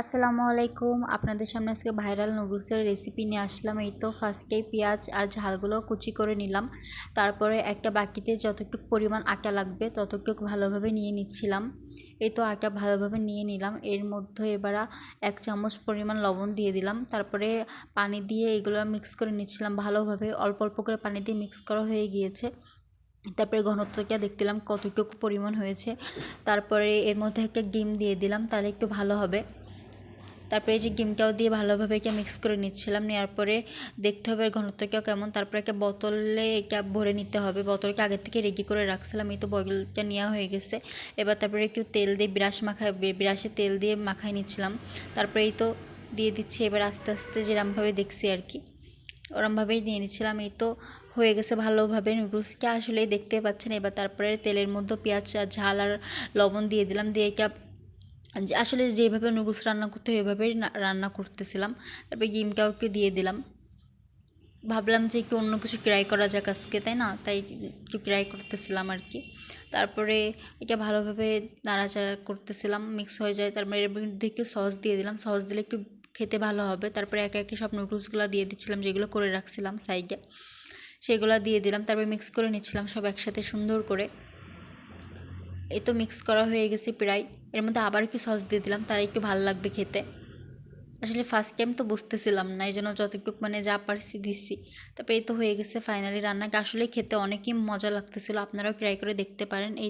আসসালামু আলাইকুম। আপনাদের সামনে আজকে ভাইরাল নুডলসের রেসিপি নিয়ে আসলাম। এই তো ফার্স্টেই পেঁয়াজ আর ঝালগুলো কুচি করে নিলাম। তারপরে একটা বাকিতে যতটুকু পরিমাণ আটা লাগবে ততটুকু ভালোভাবে নিয়ে নিচ্ছিলাম। এই তো আটা ভালোভাবে নিয়ে নিলাম। এর মধ্যে এবার 1 চামচ পরিমাণ লবণ দিয়ে দিলাম। তারপরে পানি দিয়ে এগুলো মিক্স করে নিচ্ছিলাম ভালোভাবে। অল্প অল্প করে পানি দিয়ে মিক্স করা হয়ে গিয়েছে। তারপরে ঘনত্বটা দেখছিলাম কতটুকু পরিমাণ হয়েছে। তারপরে এর মধ্যে একটা ডিম দিয়ে দিলাম, তাহলে একটু ভালো হবে। তারপরে এই যে ডিমটাও দিয়ে ভালোভাবে এটা মিক্স করে নিচ্ছিলাম। নেওয়ার পরে দেখতে হবে ঘনত্বটা কেমন। তারপরে একটা বোতলে এটা ভরে নিতে হবে। বোতলটা আগের থেকে রেডি করে রাখছিলাম। এই তো বোতলটা নেওয়া হয়ে গেছে। এবার তারপরে একটু তেল দিয়ে ব্রাশে তেল দিয়ে মাখাই নিচ্ছিলাম। তারপরে এই তো দিয়ে দিচ্ছি। এবার আস্তে আস্তে যেরকমভাবে দেখছি আর কি ওরমভাবেই দিয়ে নিচ্ছিলাম। এই তো হয়ে গেছে ভালোভাবে। নুডলসটা আসলেই দেখতে পাচ্ছেন। এবার তারপরে তেলের মধ্যে পেঁয়াজ ঝাল আর লবণ দিয়ে দিলাম। দিয়ে এটা আসলে যেভাবে নুডলস রান্না করতে হয় ওইভাবেই রান্না করতেছিলাম। তারপরে ডিমটাও একটু দিয়ে দিলাম। ভাবলাম যে একটু অন্য কিছু ট্রাই করা যাক আজকে, তাই না? তাই একটু ট্রাই করতেছিলাম আর কি। তারপরে এটা ভালোভাবে নাড়াচাড়া করতেছিলাম, মিক্স হয়ে যায়। তারপরে এর মধ্যে একটু সস দিয়ে দিলাম। সস দিলে একটু খেতে ভালো হবে। তারপরে একে একে সব নুডলসগুলো দিয়ে দিচ্ছিলাম যেগুলো করে রাখছিলাম সাইডে, সেগুলো দিয়ে দিলাম। তারপরে মিক্স করে নিচ্ছিলাম সব একসাথে সুন্দর করে। এই তো মিক্স করা হয়ে গেছে প্রায়। এর মধ্যে আবার একটু সস দিয়ে দিলাম, তাহলে একটু ভালো লাগবে খেতে। আসলে ফার্স্ট টাইম তো বুঝতেছিলাম না, এই জন্য যতটুকু মানে যা পারছি দিছি। তারপরে এই তো হয়ে গেছে ফাইনালি রান্নাকে। আসলে খেতে অনেকই মজা লাগতেছিল, আপনারাও ট্রাই করে দেখতে পারেন। এই